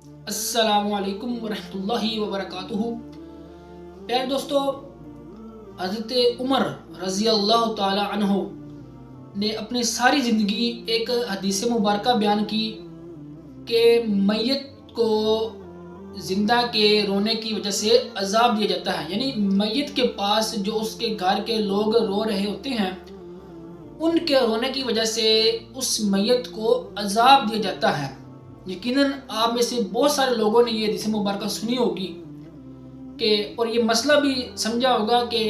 السلام علیکم ورحمۃ اللہ وبرکاتہ۔ پیارے دوستو، حضرت عمر رضی اللہ تعالی عنہ نے اپنی ساری زندگی ایک حدیث مبارکہ بیان کی کہ میت کو زندہ کے رونے کی وجہ سے عذاب دیا جاتا ہے، یعنی میت کے پاس جو اس کے گھر کے لوگ رو رہے ہوتے ہیں ان کے رونے کی وجہ سے اس میت کو عذاب دیا جاتا ہے۔ یقیناً آپ میں سے بہت سارے لوگوں نے یہ حدیث مبارکہ سنی ہوگی اور یہ مسئلہ بھی سمجھا ہوگا کہ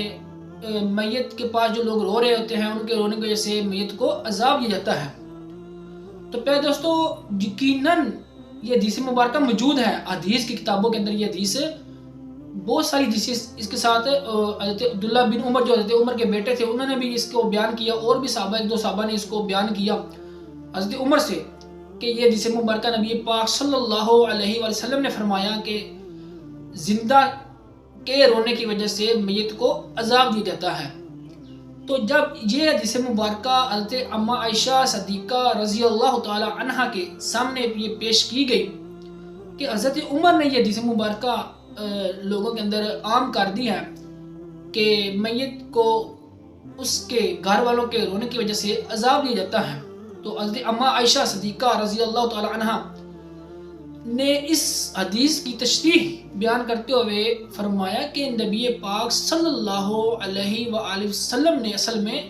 میت کے پاس جو لوگ رو رہے ہوتے ہیں ان کے رونے کی وجہ سے میت کو عذاب دیا جاتا ہے۔ تو پیارے دوستو، یقیناً یہ حدیث مبارکہ موجود ہے حدیث کی کتابوں کے اندر۔ یہ حدیث بہت ساری حدیث اس کے ساتھ حضرت عبداللہ بن عمر جو حضرت عمر کے بیٹے تھے انہوں نے بھی اس کو بیان کیا، اور بھی صحابہ ایک دو صحابہ نے اس کو بیان کیا حضرت عمر سے کہ یہ حدیث مبارکہ نبی پاک صلی اللہ علیہ وآلہ وسلم نے فرمایا کہ زندہ کے رونے کی وجہ سے میت کو عذاب دیا جاتا ہے۔ تو جب یہ حدیث مبارکہ حضرت اما عائشہ صدیقہ رضی اللہ تعالی عنہا کے سامنے یہ پیش کی گئی کہ حضرت عمر نے یہ حدیث مبارکہ لوگوں کے اندر عام کر دی ہے کہ میت کو اس کے گھر والوں کے رونے کی وجہ سے عذاب دیا جاتا ہے، تو حضرت اما عائشہ صدیقہ رضی اللہ تعالی عنہا نے اس حدیث کی تشریح بیان کرتے ہوئے فرمایا کہ نبی پاک صلی اللہ علیہ وآلہ وسلم نے اصل میں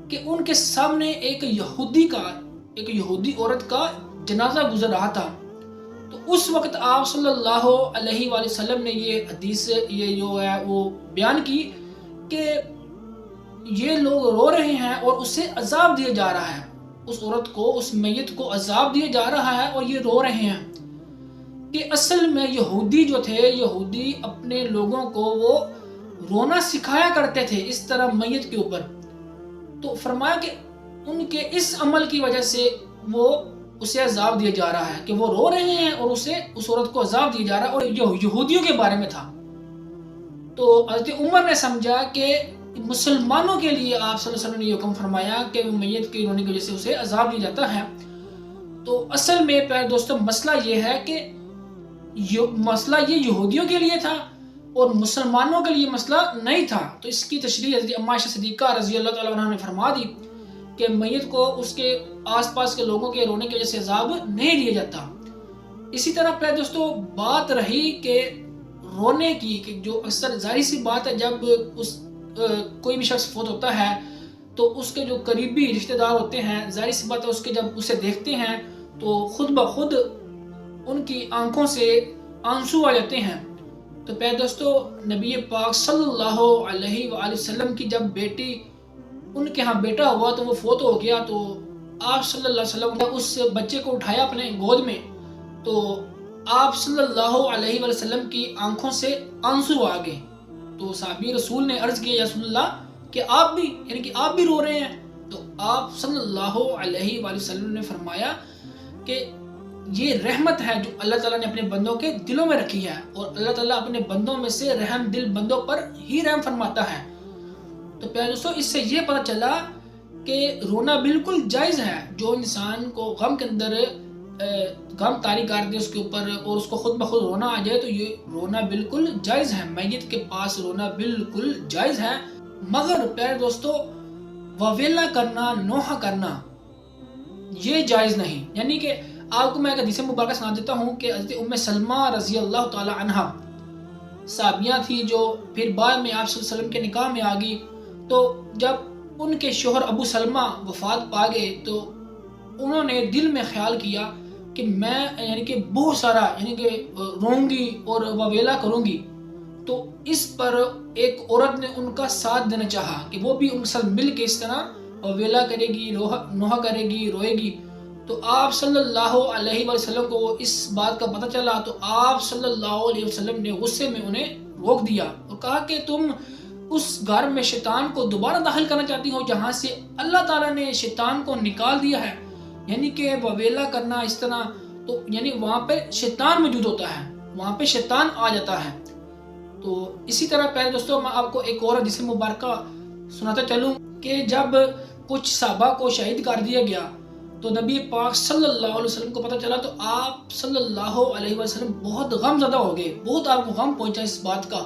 کہ ان کے سامنے ایک یہودی عورت کا جنازہ گزر رہا تھا، تو اس وقت آپ صلی اللہ علیہ وآلہ وسلم نے یہ حدیث جو ہے وہ بیان کی کہ یہ لوگ رو رہے ہیں اور اسے عذاب دیا جا رہا ہے، اس عورت کو، اس میت کو عذاب دیا جا رہا ہے اور یہ رو رہے ہیں کہ اصل میں یہودی جو تھے، یہودی اپنے لوگوں کو وہ رونا سکھایا کرتے تھے اس طرح میت کے اوپر۔ تو فرمایا کہ ان کے اس عمل کی وجہ سے وہ اسے عذاب دیا جا رہا ہے کہ وہ رو رہے ہیں اور اس عورت کو عذاب دیا جا رہا ہے، اور یہ یہودیوں کے بارے میں تھا۔ تو حضرت عمر نے سمجھا کہ مسلمانوں کے لیے آپ صلی اللہ علیہ وسلم نے یہ حکم فرمایا کہ میت کے رونے کی وجہ سے اسے عذاب دیا جاتا ہے۔ تو اصل میں پیارے دوستو مسئلہ یہ ہے کہ مسئلہ یہ یہودیوں کے لیے تھا اور مسلمانوں کے لیے مسئلہ نہیں تھا۔ تو اس کی تشریح حضرت اما عائشہ صدیقہ رضی اللہ تعالیٰ عنہ نے فرما دی کہ میت کو اس کے آس پاس کے لوگوں کے رونے کی وجہ سے عذاب نہیں دیا جاتا۔ اسی طرح پیارے دوستو بات رہی کہ رونے کی، کہ جو اکثر ظاہر سی بات ہے جب کوئی بھی شخص فوت ہوتا ہے تو اس کے جو قریبی رشتہ دار ہوتے ہیں، ظاہر سی بات ہے اس کے جب اسے دیکھتے ہیں تو خود بخود ان کی آنکھوں سے آنسو آ جاتے ہیں۔ تو پیارے دوستو نبی پاک صلی اللہ علیہ وآلہ وسلم کی جب بیٹی، ان کے ہاں بیٹا ہوا تو وہ فوت ہو گیا، تو آپ صلی اللہ علیہ وسلم نے اس بچے کو اٹھایا اپنے گود میں، تو آپ صلی اللہ علیہ وآلہ وسلم کی آنکھوں سے آنسو آ گئے۔ تو صحابی رسول نے عرض کیا یا رسول اللہ کہ آپ بھی، یعنی کہ آپ بھی رو رہے ہیں؟ تو آپ صلی اللہ علیہ وآلہ وسلم نے فرمایا کہ یہ رحمت ہے جو اللہ تعالیٰ نے اپنے بندوں کے دلوں میں رکھی ہے، اور اللہ تعالیٰ اپنے بندوں میں سے رحم دل بندوں پر ہی رحم فرماتا ہے۔ تو پیارے دوستو اس سے یہ پتہ چلا کہ رونا بالکل جائز ہے۔ جو انسان کو غم کے اندر غم طاری کر دے اس کے اوپر اور اس کو خود بخود رونا آ جائے تو یہ رونا بالکل جائز ہے، میت کے پاس رونا بالکل جائز ہے، مگر پیارے دوستو وویلا کرنا، نوحہ کرنا یہ جائز نہیں۔ یعنی کہ آپ کو میں ایک حدیث مبارکہ سنا دیتا ہوں کہ حضرت ام سلمہ رضی اللہ تعالی عنہا صحابیہ تھی جو پھر بعد میں آپ صلی اللہ علیہ وسلم کے نکاح میں آ گئی، تو جب ان کے شوہر ابو سلمہ وفات پا گئے تو انہوں نے دل میں خیال کیا کہ میں یعنی کہ بہت سارا یعنی کہ روں گی اور وویلا کروں گی۔ تو اس پر ایک عورت نے ان کا ساتھ دینا چاہا کہ وہ بھی ان کے ساتھ مل کے اس طرح وویلا کرے گی، نوحہ کرے گی، روئے گی۔ تو آپ صلی اللہ علیہ وسلم کو اس بات کا پتہ چلا تو آپ صلی اللہ علیہ وسلم نے غصے میں انہیں روک دیا اور کہا کہ تم اس گھر میں شیطان کو دوبارہ داخل کرنا چاہتی ہو جہاں سے اللہ تعالیٰ نے شیطان کو نکال دیا ہے، یعنی کہ وویلا کرنا اس طرح، تو یعنی وہاں پہ شیطان موجود ہوتا ہے، وہاں پہ شیطان آ جاتا ہے۔ تو اسی طرح پیارے دوستو میں آپ کو ایک اور حدیث مبارکہ سناتا چلوں کہ جب کچھ صحابہ کو شہید کر دیا گیا تو نبی پاک صلی اللہ علیہ وسلم کو پتہ چلا تو آپ صلی اللہ علیہ وسلم بہت غم زدہ ہو گئے، بہت آپ کو غم پہنچا اس بات کا۔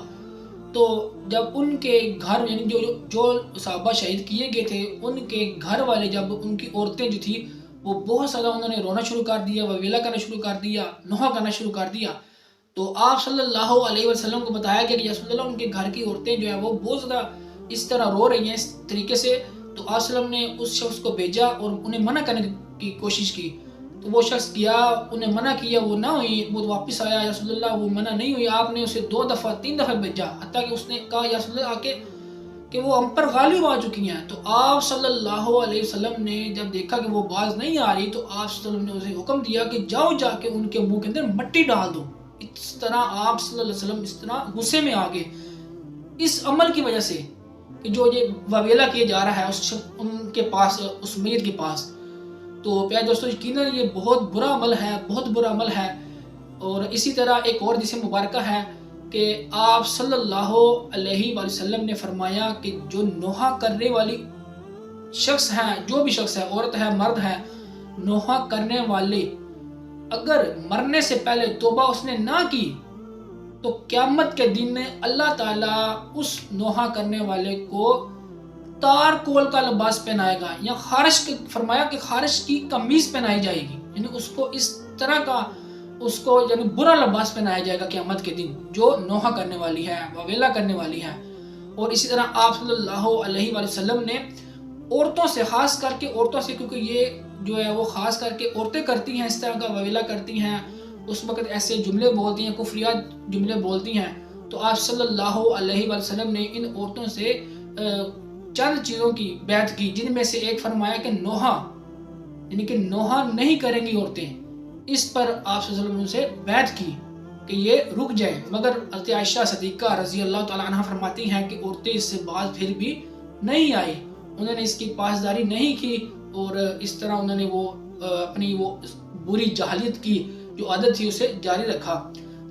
تو جب ان کے گھر یعنی جو صحابہ شہید کیے گئے تھے ان کے گھر والے، جب ان کی عورتیں جو تھی وہ بہت زیادہ انہوں نے رونا شروع کر دیا، ویلا کرنا شروع کر دیا، نوحہ کرنا شروع کر دیا، تو آپ صلی اللہ علیہ وسلم کو بتایا گیا کہ رسول اللہ ان کے گھر کی عورتیں جو ہیں وہ بہت زیادہ اس طرح رو رہی ہیں اس طریقے سے۔ تو آپ صلی اللہ علیہ وسلم نے اس شخص کو بھیجا اور انہیں منع کرنے کی کوشش کی، تو وہ شخص گیا، انہیں منع کیا، وہ نہ ہوئی، وہ واپس آیا، یا رسول اللہ وہ منع نہیں ہوئی، آپ نے اسے 2 دفعہ 3 دفعہ بھیجا، حتیٰ کہ اس نے کہا یا رسول اللہ آ کے کہ وہ ہم پر غالب آ چکی ہیں۔ تو آپ صلی اللہ علیہ وسلم نے جب دیکھا کہ وہ باز نہیں آ رہی تو آپ صلی اللہ علیہ وسلم نے اسے حکم دیا کہ جاؤ جا کے ان کے منہ کے اندر مٹی ڈال دو۔ اس طرح آپ صلی اللہ علیہ وسلم اس طرح غصے میں آ گئے اس عمل کی وجہ سے کہ جو یہ واویلا کیا جا رہا ہے ان کے پاس، اس میت کے پاس۔ تو پیارے دوستو یقیناً یہ بہت برا عمل ہے، بہت برا عمل ہے۔ اور اسی طرح ایک اور حدیث مبارکہ ہے کہ آپ صلی اللہ علیہ وسلم نے فرمایا کہ جو نوحہ کرنے والی شخص ہے، جو بھی شخص ہے، عورت ہے، مرد ہے، نوحہ کرنے والے اگر مرنے سے پہلے توبہ اس نے نہ کی تو قیامت کے دن میں اللہ تعالیٰ اس نوحہ کرنے والے کو تار کول کا لباس پہنائے گا، یا فرمایا کہ خارش کی قمیص پہنائی جائے گی، یعنی اس کو اس طرح کا یعنی برا لباس پہنایا جائے گا قیامت کے دن، جو نوحہ کرنے والی ہے، واویلا کرنے والی ہے۔ اور اسی طرح آپ صلی اللہ علیہ وسلم نے عورتوں سے، خاص کر کے عورتوں سے، کیونکہ یہ جو ہے وہ خاص کر کے عورتیں کرتی ہیں، اس طرح کا واویلا کرتی ہیں، اس وقت ایسے جملے بولتی ہیں، کفریات جملے بولتی ہیں، تو آپ صلی اللہ علیہ وسلم نے ان عورتوں سے چند چیزوں کی بیعت کی، جن میں سے ایک فرمایا کہ نوحہ، یعنی کہ نوحہ نہیں کریں گی عورتیں، اس پر آپ صلی اللہ علیہ وسلم سے بیعت کی کہ یہ رک جائیں، مگر حضرت عائشہ صدیقہ رضی اللہ تعالیٰ عنہ فرماتی ہیں کہ عورتیں اس سے باز پھر بھی نہیں آئی، انہوں نے اس کی پاسداری نہیں کی، اور اس طرح انہوں نے وہ اپنی وہ بری جاہلیت کی جو عادت تھی اسے جاری رکھا۔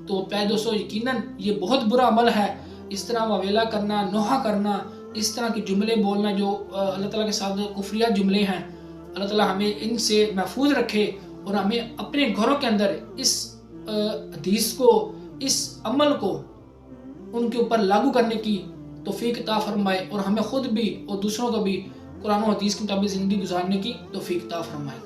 تو پیارے دوستو یقیناً یہ بہت برا عمل ہے، اس طرح واویلا کرنا، نوحہ کرنا، اس طرح کے جملے بولنا جو اللہ تعالیٰ کے ساتھ کفریات جملے ہیں۔ اللہ تعالیٰ ہمیں ان سے محفوظ رکھے اور ہمیں اپنے گھروں کے اندر اس حدیث کو، اس عمل کو ان کے اوپر لاگو کرنے کی توفیق عطا فرمائے، اور ہمیں خود بھی اور دوسروں کو بھی قرآن و حدیث کے مطابق زندگی گزارنے کی توفیق عطا فرمائے۔